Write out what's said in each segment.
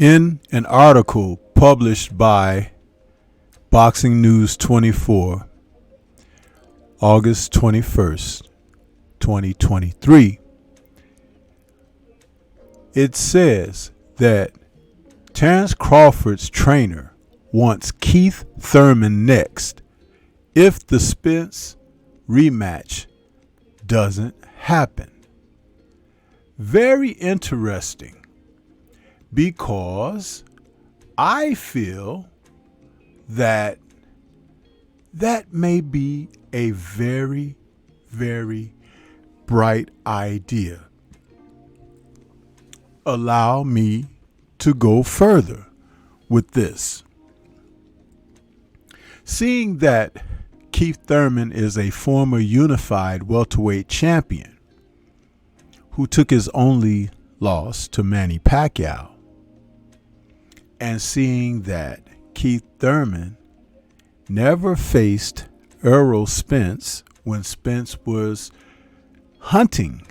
In an article published by Boxing News 24, August 21st, 2023, it says that Terence Crawford's trainer wants Keith Thurman next if the Spence rematch doesn't happen. Very interesting, because I feel that may be a very, very bright idea. Allow me to go further with this. Seeing that Keith Thurman is a former unified welterweight champion who took his only loss to Manny Pacquiao, and seeing that Keith Thurman never faced Errol Spence when Spence was hunting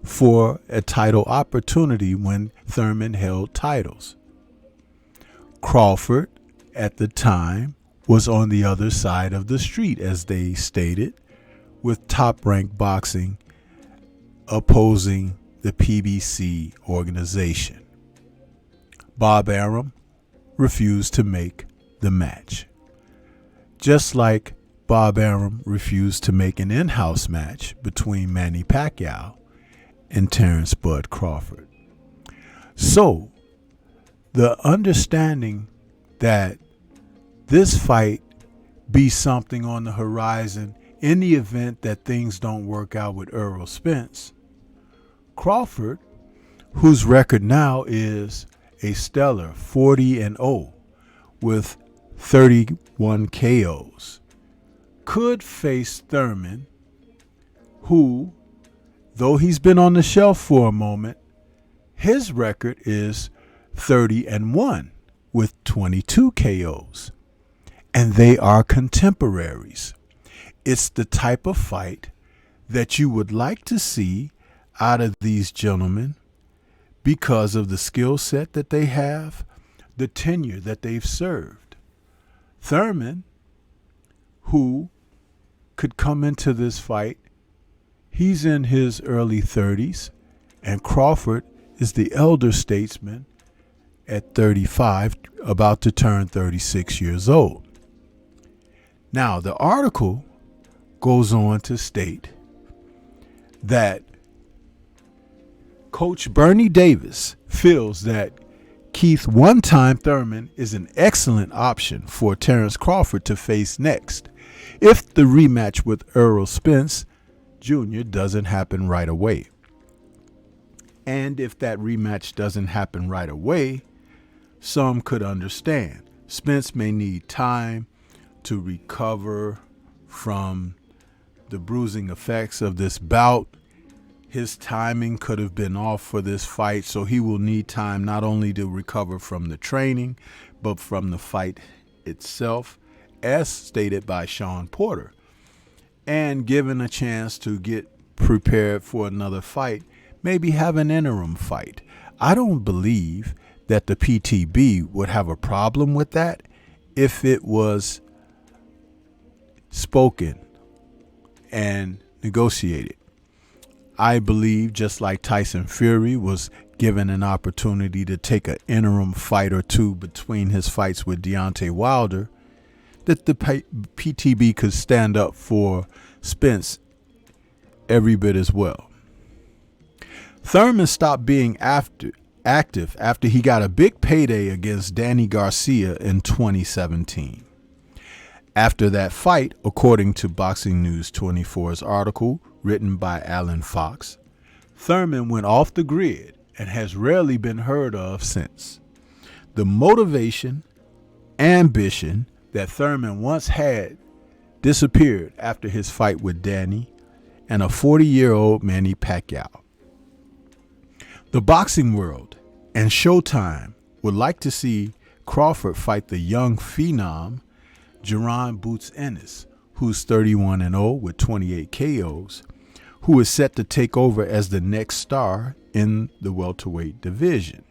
for a title opportunity when Thurman held titles. Crawford, at the time, was on the other side of the street, as they stated, with Top Rank Boxing opposing the PBC organization. Bob Arum refused to make the match, just like Bob Arum refused to make an in-house match between Manny Pacquiao and Terence Bud Crawford. So, the understanding that this fight be something on the horizon in the event that things don't work out with Errol Spence, Crawford, whose record now is a stellar 40-0 with 31 KOs, could face Thurman, who, though he's been on the shelf for a moment, his record is 30-1 with 22 KOs. And they are contemporaries. It's the type of fight that you would like to see out of these gentlemen because of the skill set that they have, the tenure that they've served. Thurman, who could come into this fight, he's in his early 30s, and Crawford is the elder statesman at 35, about to turn 36 years old. Now, the article goes on to state that Coach Bernie Davis feels that Keith "one-time" Thurman is an excellent option for Terence Crawford to face next if the rematch with Errol Spence Jr. doesn't happen right away. And if that rematch doesn't happen right away, some could understand. Spence may need time to recover from the bruising effects of this bout. His timing could have been off for this fight, so he will need time not only to recover from the training, but from the fight itself, as stated by Sean Porter, and given a chance to get prepared for another fight, maybe have an interim fight. I don't believe that the PTB would have a problem with that if it was spoken and negotiated. I believe, just like Tyson Fury was given an opportunity to take an interim fight or two between his fights with Deontay Wilder, that the PTB could stand up for Spence every bit as well. Thurman stopped being active after he got a big payday against Danny Garcia in 2017. After that fight, according to Boxing News 24's article written by Alan Fox, Thurman went off the grid and has rarely been heard of since. The motivation, ambition that Thurman once had disappeared after his fight with Danny and a 40-year-old Manny Pacquiao. The boxing world and Showtime would like to see Crawford fight the young phenom Jaron Boots Ennis, who's 31-0 with 28 KOs, who is set to take over as the next star in the welterweight division.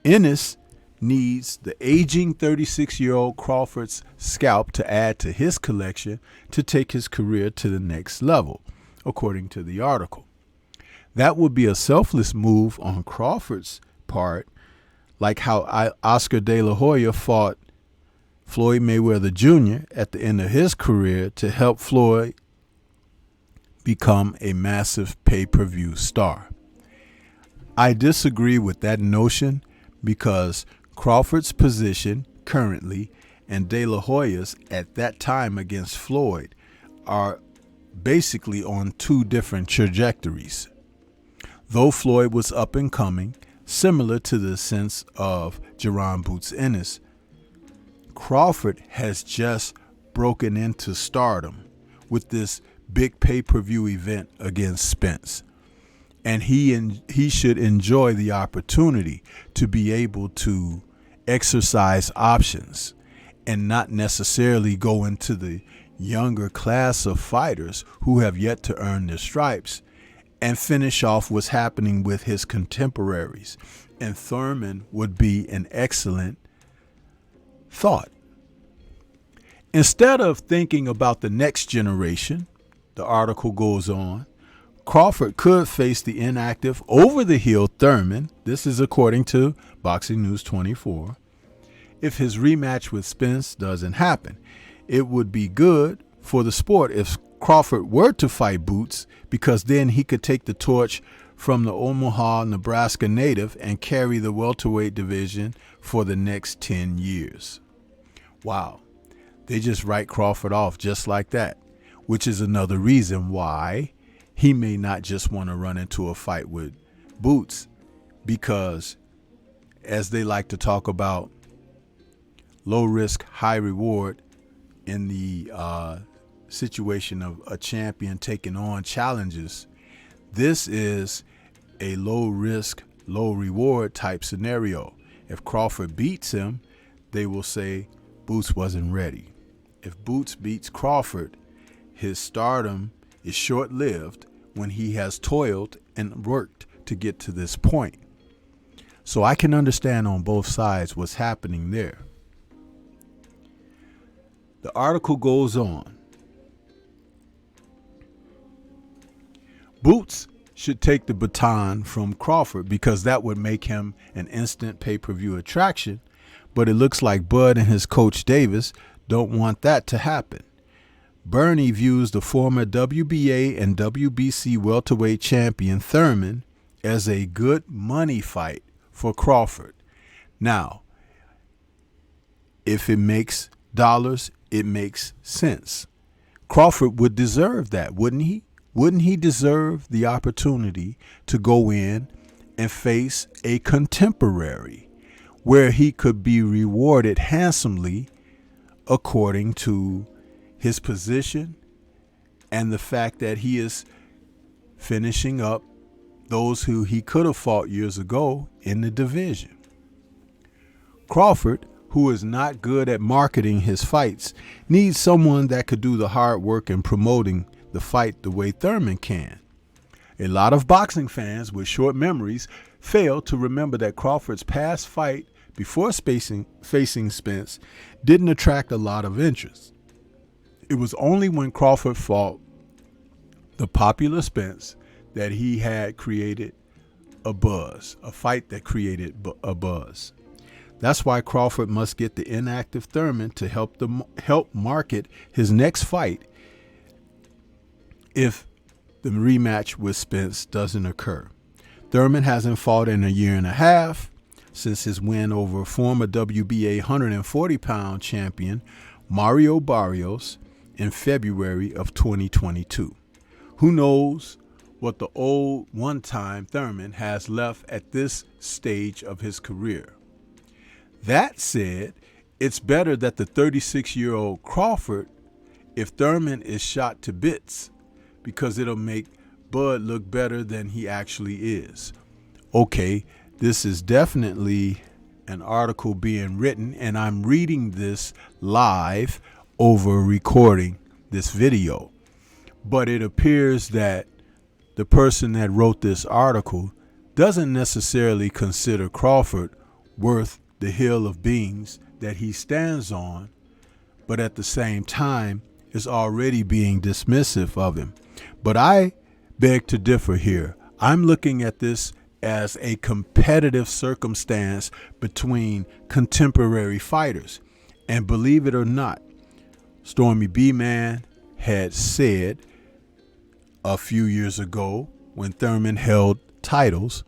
Ennis needs the aging 36-year-old Crawford's scalp to add to his collection to take his career to the next level, according to the article. That would be a selfless move on Crawford's part, like how Oscar De La Hoya fought Floyd Mayweather Jr. at the end of his career to help Floyd become a massive pay-per-view star. I disagree with that notion because Crawford's position currently and De La Hoya's at that time against Floyd are basically on two different trajectories. Though Floyd was up and coming, similar to the sense of Jaron Boots Ennis, Crawford has just broken into stardom with this big pay-per-view event against Spence. And he should enjoy the opportunity to be able to exercise options and not necessarily go into the younger class of fighters who have yet to earn their stripes and finish off what's happening with his contemporaries. And Thurman would be an excellent thought. Instead of thinking about the next generation, the article goes on, Crawford could face the inactive, over-the-hill Thurman, this is according to Boxing News 24, if his rematch with Spence doesn't happen. It would be good for the sport if Crawford were to fight Boots, because then he could take the torch from the Omaha, Nebraska native and carry the welterweight division for the next 10 years. Wow. They just write Crawford off just like that, which is another reason why he may not just want to run into a fight with Boots, because as they like to talk about low risk, high reward in the situation of a champion taking on challenges, this is a low risk, low reward type scenario. If Crawford beats him, they will say Boots wasn't ready. If Boots beats Crawford, his stardom is short-lived when he has toiled and worked to get to this point. So I can understand on both sides what's happening there. The article goes on. Boots should take the baton from Crawford because that would make him an instant pay-per-view attraction, but it looks like Bud and his coach Davis don't want that to happen. Bernie views the former WBA and WBC welterweight champion Thurman as a good money fight for Crawford. Now, if it makes dollars, it makes sense. Crawford would deserve that, wouldn't he? Wouldn't he deserve the opportunity to go in and face a contemporary where he could be rewarded handsomely according to his position and the fact that he is finishing up those who he could have fought years ago in the division? Crawford, who is not good at marketing his fights, needs someone that could do the hard work in promoting the fight the way Thurman can. A lot of boxing fans with short memories fail to remember that Crawford's past fight before facing Spence didn't attract a lot of interest. It was only when Crawford fought the popular Spence that he had created a buzz, a fight that created a buzz. That's why Crawford must get the inactive Thurman to help market his next fight if the rematch with Spence doesn't occur. Thurman hasn't fought in a year and a half since his win over former WBA 140-pound champion Mario Barrios in February of 2022. Who knows what the old one-time Thurman has left at this stage of his career. That said, it's better that the 36-year-old Crawford, if Thurman is shot to bits, because it'll make Bud look better than he actually is. Okay, this is definitely an article being written, and I'm reading this live over recording this video. But it appears that the person that wrote this article doesn't necessarily consider Crawford worth the hill of beans that he stands on, but at the same time is already being dismissive of him. But I beg to differ here. I'm looking at this as a competitive circumstance between contemporary fighters. And believe it or not, Stormy B-Man had said a few years ago when Thurman held titles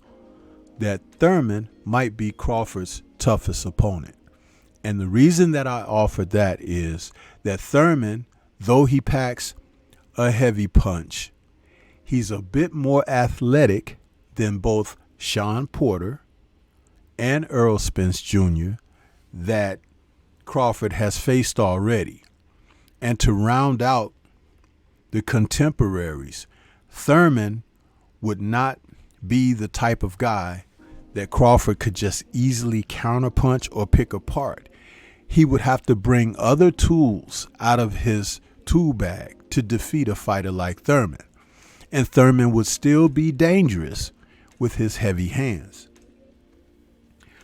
that Thurman might be Crawford's toughest opponent. And the reason that I offered that is that Thurman, though he packs a heavy punch, he's a bit more athletic than both Sean Porter and Earl Spence Jr. that Crawford has faced already. And to round out the contemporaries, Thurman would not be the type of guy that Crawford could just easily counterpunch or pick apart. He would have to bring other tools out of his tool bag to defeat a fighter like Thurman. And Thurman would still be dangerous with his heavy hands.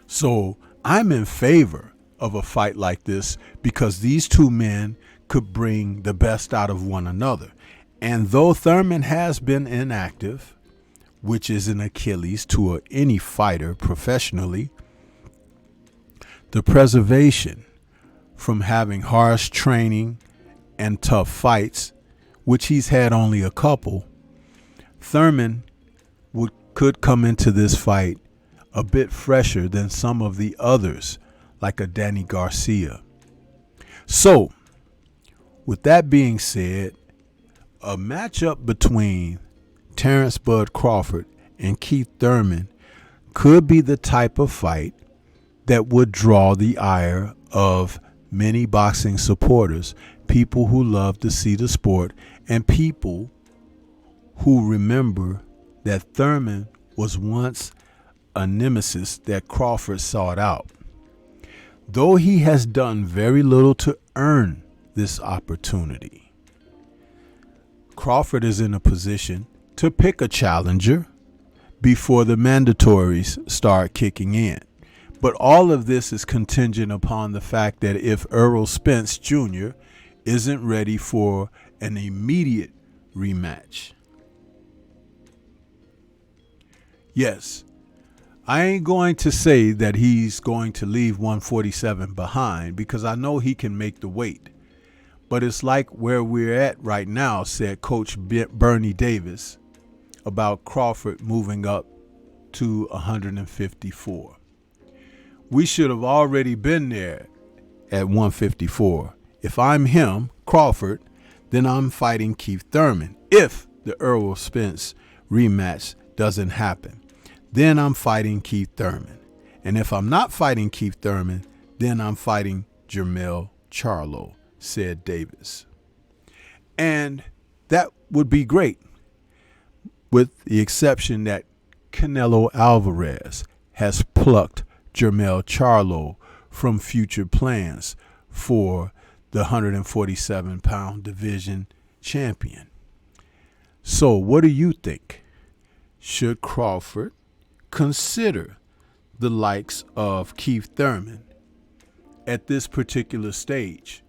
So I'm in favor of a fight like this because these two men could bring the best out of one another. And though Thurman has been inactive, which is an Achilles to any fighter professionally, the preservation from having harsh training and tough fights, which he's had only a couple, Thurman could come into this fight a bit fresher than some of the others, like a Danny Garcia. So, with that being said, a matchup between Terrence Bud Crawford and Keith Thurman could be the type of fight that would draw the ire of many boxing supporters, people who love to see the sport, and people who remember that Thurman was once a nemesis that Crawford sought out. Though he has done very little to earn this opportunity, Crawford is in a position to pick a challenger before the mandatories start kicking in. But all of this is contingent upon the fact that if Earl Spence Jr. isn't ready for an immediate rematch. Yes, I ain't going to say that he's going to leave 147 behind because I know he can make the weight. But it's like where we're at right now, said Coach Bernie Davis about Crawford moving up to 154. We should have already been there at 154. If I'm him, Crawford, then I'm fighting Keith Thurman. If the Earl Spence rematch doesn't happen, then I'm fighting Keith Thurman. And if I'm not fighting Keith Thurman, then I'm fighting Jermell Charlo, said Davis. And that would be great, with the exception that Canelo Alvarez has plucked Jermell Charlo from future plans for the 147-pound division champion. So what do you think? Should Crawford consider the likes of Keith Thurman at this particular stage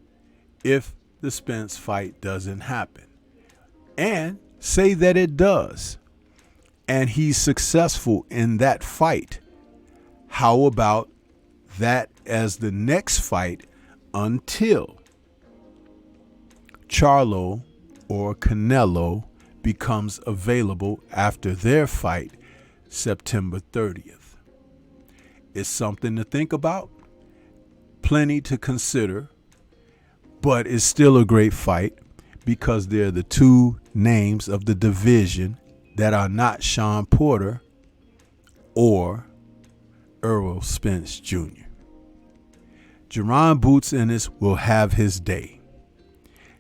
if the Spence fight doesn't happen? And say that it does, and he's successful in that fight. How about that as the next fight until Charlo or Canelo becomes available after their fight September 30th? It's something to think about, plenty to consider, but it's still a great fight because they're the two names of the division that are not Sean Porter or Earl Spence Jr. Jerron Boots Ennis will have his day.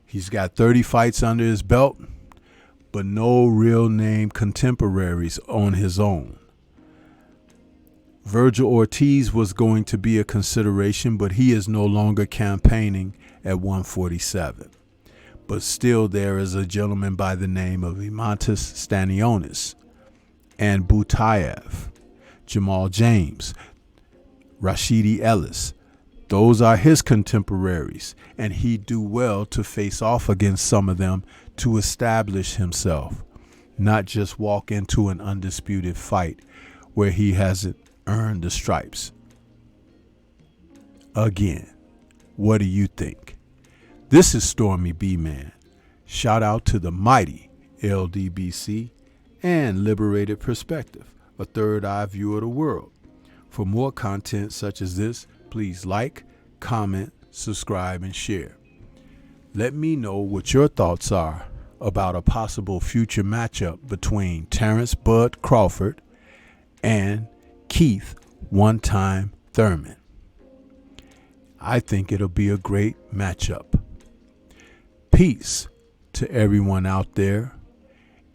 He's got 30 fights under his belt, but no real name contemporaries on his own. Virgil Ortiz was going to be a consideration, but he is no longer campaigning at 147. But still there is a gentleman by the name of Imantas Stanionis and Butayev, Jamal James, Rashidi Ellis. Those are his contemporaries, and he'd do well to face off against some of them to establish himself, not just walk into an undisputed fight where he hasn't earned the stripes. Again, what do you think? This is Stormy B-Man. Shout out to the mighty LDBC and Liberated Perspective, a third eye view of the world. For more content such as this, please like, comment, subscribe, and share. Let me know what your thoughts are about a possible future matchup between Terrence Bud Crawford and Keith one-time Thurman. I think it'll be a great matchup. Peace to everyone out there,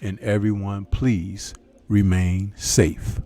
and everyone please remain safe.